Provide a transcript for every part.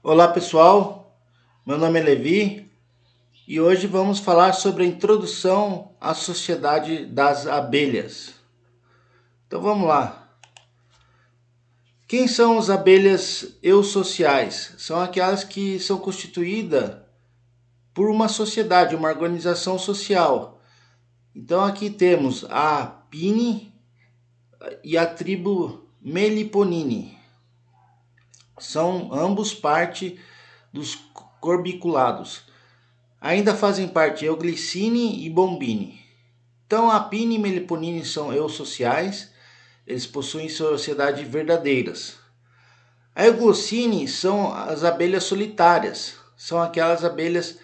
Olá pessoal, meu nome é Levi e hoje vamos falar sobre a introdução à sociedade das abelhas. Então vamos lá. Quem são as abelhas eusociais? São aquelas que são constituídas por uma sociedade, uma organização social. Então aqui temos a Pini e a tribo Meliponini. São ambos parte dos corbiculados. Ainda fazem parte Euglicine e Bombini. Então, a Pini e Meliponine são eusociais, eles possuem sociedade verdadeiras. A Euglicine são as abelhas solitárias, são aquelas abelhas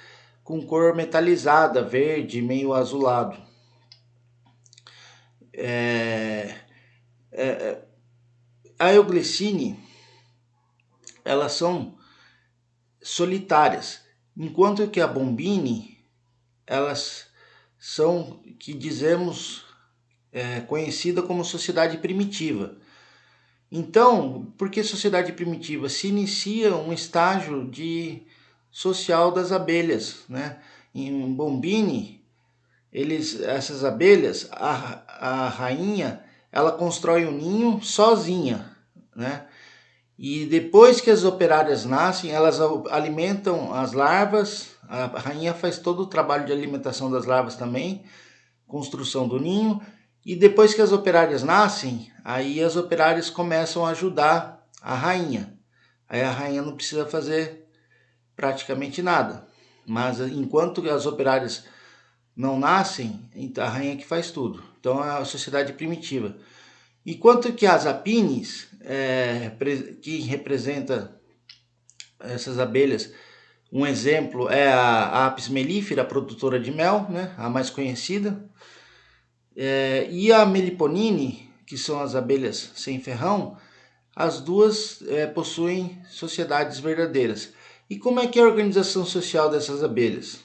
com cor metalizada, verde, meio azulado. A Euglicine, elas são solitárias, enquanto que a Bombini, elas são, que dizemos, conhecida como sociedade primitiva. Então, por que sociedade primitiva? Se inicia um estágio de social das abelhas, né? Em Bombini, essas abelhas, a rainha, ela constrói um ninho sozinha, né? E depois que as operárias nascem, elas alimentam as larvas. A rainha faz todo o trabalho de alimentação das larvas também, construção do ninho. E depois que as operárias nascem, aí as operárias começam a ajudar a rainha. Aí a rainha não precisa fazer praticamente nada. Mas enquanto as operárias não nascem, a rainha que faz tudo. Então é a sociedade primitiva. Enquanto que as apines, que representa essas abelhas, um exemplo é a Apis mellifera, produtora de mel, né, a mais conhecida. E a Meliponine, que são as abelhas sem ferrão, as duas possuem sociedades verdadeiras. E como é que é a organização social dessas abelhas?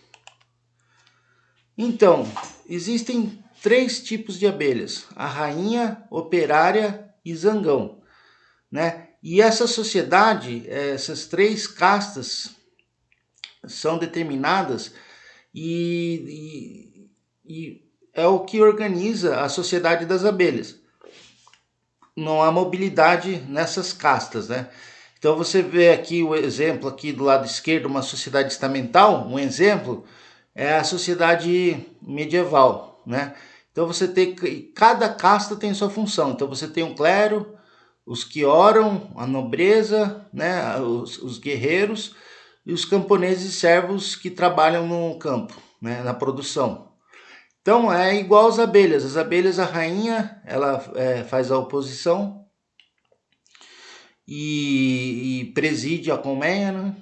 Então, existem três tipos de abelhas: a rainha, operária e zangão, né? E essa sociedade, essas três castas são determinadas e é o que organiza a sociedade das abelhas. Não há mobilidade nessas castas, né? Então você vê aqui o exemplo aqui do lado esquerdo, uma sociedade estamental, um exemplo é a sociedade medieval, né? Então você tem, cada casta tem sua função. Então você tem um clero, os que oram, a nobreza, né, os guerreiros e os camponeses e servos que trabalham no campo, né, na produção. Então é igual às abelhas. As abelhas, a rainha, ela faz a oposição e preside a colmeia, né?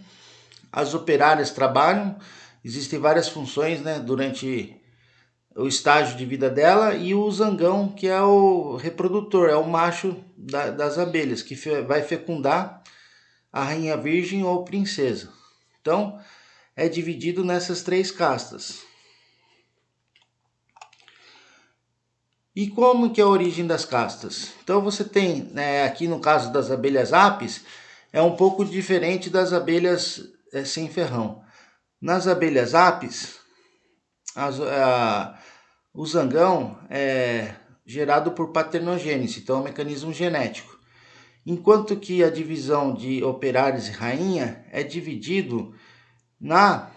As operárias trabalham, existem várias funções, né, durante o estágio de vida dela, e o zangão, que é o reprodutor, é o macho das abelhas, que vai fecundar a rainha virgem ou princesa. Então, é dividido nessas três castas. E como que é a origem das castas? Então você tem, né, aqui no caso das abelhas apis, é um pouco diferente das abelhas sem ferrão. Nas abelhas apis, o zangão é gerado por paternogênese, então é um mecanismo genético. Enquanto que a divisão de operários e rainha é dividido na,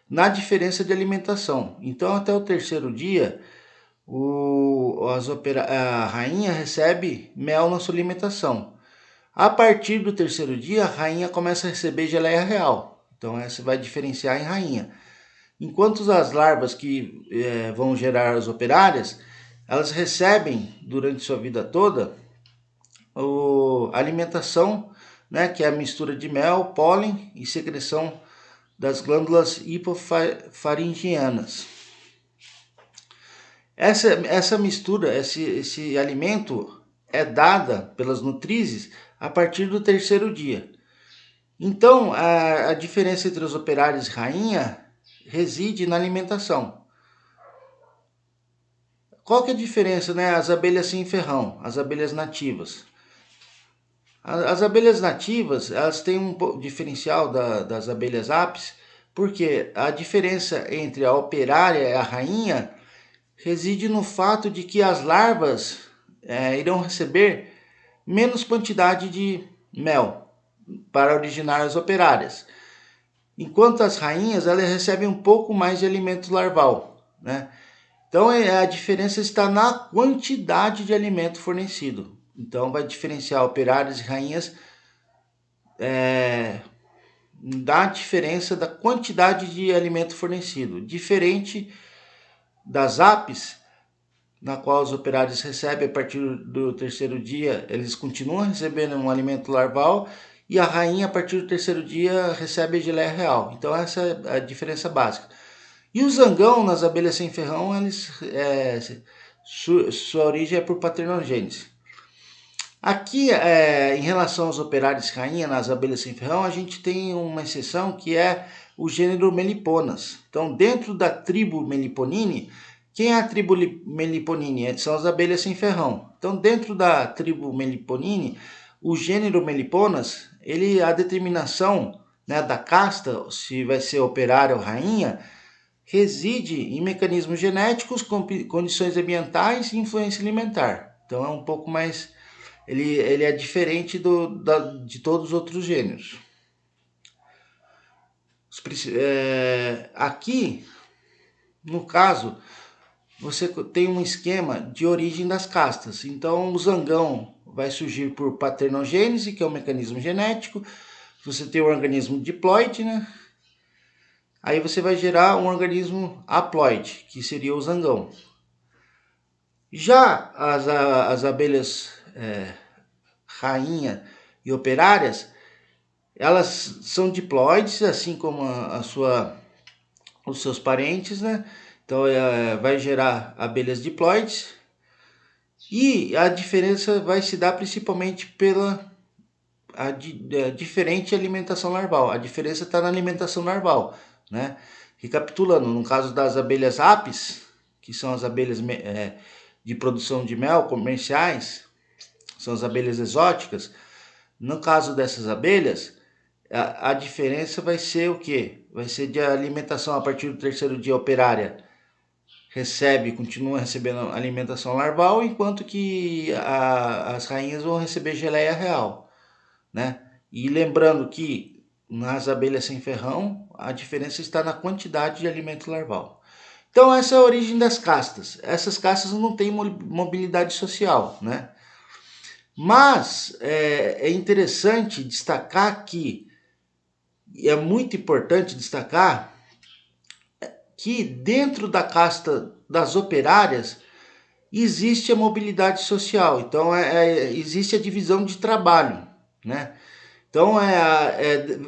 na diferença de alimentação. Então até o terceiro dia, a rainha recebe mel na sua alimentação. A partir do terceiro dia, a rainha começa a receber geleia real. Então essa vai diferenciar em rainha. Enquanto as larvas que vão gerar as operárias, elas recebem durante sua vida toda a alimentação, né, que é a mistura de mel, pólen e secreção das glândulas hipofaringianas. Essa mistura, esse alimento é dada pelas nutrizes a partir do terceiro dia. Então, a diferença entre os operários e rainha reside na alimentação. Qual que é a diferença, né? As abelhas sem ferrão, as abelhas nativas. As abelhas nativas, elas têm um diferencial das abelhas apis, porque a diferença entre a operária e a rainha reside no fato de que as larvas irão receber menos quantidade de mel para originar as operárias, enquanto as rainhas elas recebem um pouco mais de alimento larval, né? Então a diferença está na quantidade de alimento fornecido. Então vai diferenciar operárias e rainhas da diferença da quantidade de alimento fornecido, diferente das apis, na qual os operários recebem a partir do terceiro dia, eles continuam recebendo um alimento larval, e a rainha a partir do terceiro dia recebe a geleia real. Então essa é a diferença básica. E o zangão nas abelhas sem ferrão, sua origem é por paternogênese. Aqui, em relação aos operários rainha nas abelhas sem ferrão, a gente tem uma exceção que é o gênero Meliponas. Então, dentro da tribo Meliponini, quem é a tribo Meliponini? São as abelhas sem ferrão. Então, dentro da tribo Meliponini, o gênero Meliponas, a determinação, né, da casta, se vai ser operária ou rainha, reside em mecanismos genéticos, condições ambientais e influência alimentar. Então, é um pouco mais... Ele é diferente de todos os outros gêneros. Aqui, no caso, você tem um esquema de origem das castas. Então, o zangão vai surgir por paternogênese, que é um mecanismo genético. Você tem o organismo diploide, né? Aí você vai gerar um organismo haploide, que seria o zangão. Já as abelhas rainha e operárias, elas são diploides, assim como os seus parentes, né? Então vai gerar abelhas diploides, e a diferença vai se dar principalmente pela diferente alimentação larval. A diferença está na alimentação larval, né? Recapitulando, no caso das abelhas apis, que são as abelhas de produção de mel comerciais, são as abelhas exóticas. No caso dessas abelhas, a diferença vai ser o quê? Vai ser de alimentação a partir do terceiro dia operária. Continua recebendo alimentação larval, enquanto que as rainhas vão receber geleia real, né? E lembrando que nas abelhas sem ferrão, a diferença está na quantidade de alimento larval. Então essa é a origem das castas. Essas castas não têm mobilidade social, né? Mas é interessante destacar que, e é muito importante destacar, que dentro da casta das operárias existe a mobilidade social. Então existe a divisão de trabalho, né? Então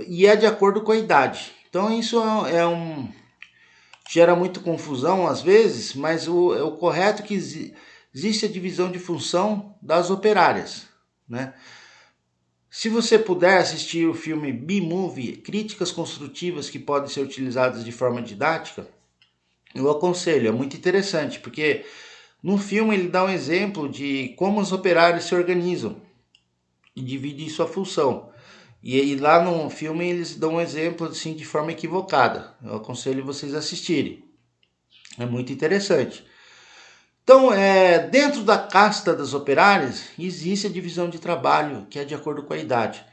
e é de acordo com a idade. Então isso gera muito confusão às vezes, mas o correto é que existe a divisão de função das operárias, né? Se você puder assistir o filme B-Movie, Críticas Construtivas que podem ser utilizadas de forma didática, eu aconselho, é muito interessante, porque no filme ele dá um exemplo de como os operários se organizam e dividem sua função. E lá no filme eles dão um exemplo assim de forma equivocada. Eu aconselho vocês a assistirem. É muito interessante. Então, dentro da casta das operárias, existe a divisão de trabalho, que é de acordo com a idade.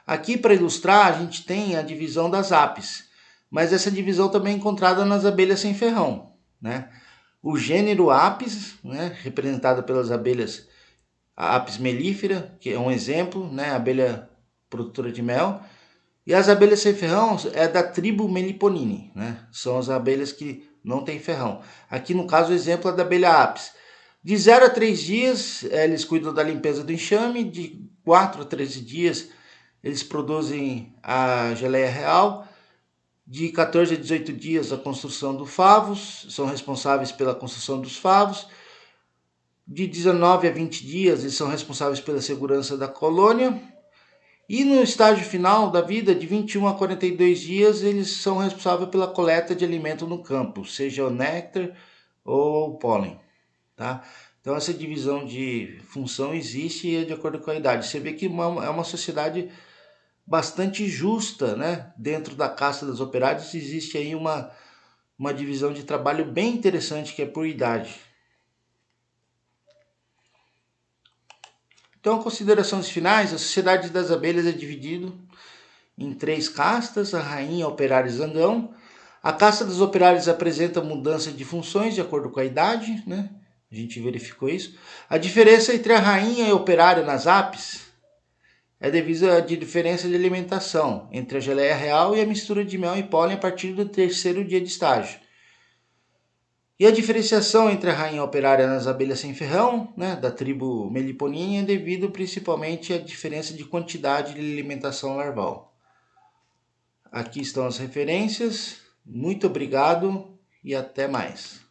Aqui, para ilustrar, a gente tem a divisão das apis, mas essa divisão também é encontrada nas abelhas sem ferrão, né? O gênero apis, né, representado pelas abelhas, a apis mellifera, que é um exemplo, né, abelha produtora de mel, e as abelhas sem ferrão é da tribo Meliponini, né? São as abelhas que não têm ferrão. Aqui no caso o exemplo é da abelha apis. De 0 a 3 dias eles cuidam da limpeza do enxame, de 4 a 13 dias eles produzem a geleia real, de 14 a 18 dias a construção do favos, são responsáveis pela construção dos favos, de 19 a 20 dias eles são responsáveis pela segurança da colônia, e no estágio final da vida, de 21 a 42 dias, eles são responsáveis pela coleta de alimento no campo, seja o néctar ou o pólen, tá? Então essa divisão de função existe e é de acordo com a idade. Você vê que é uma sociedade bastante justa, né? Dentro da casta das operárias existe aí uma divisão de trabalho bem interessante que é por idade. Então, considerações finais, a sociedade das abelhas é dividida em 3 castas, a rainha, a operária e zangão. A casta dos operários apresenta mudança de funções de acordo com a idade, né? A gente verificou isso. A diferença entre a rainha e a operária nas apes é devido à diferença de alimentação entre a geleia real e a mistura de mel e pólen a partir do 3º dia de estágio. E a diferenciação entre a rainha operária nas abelhas sem ferrão, né, da tribo Meliponiana, é devido principalmente à diferença de quantidade de alimentação larval. Aqui estão as referências. Muito obrigado e até mais.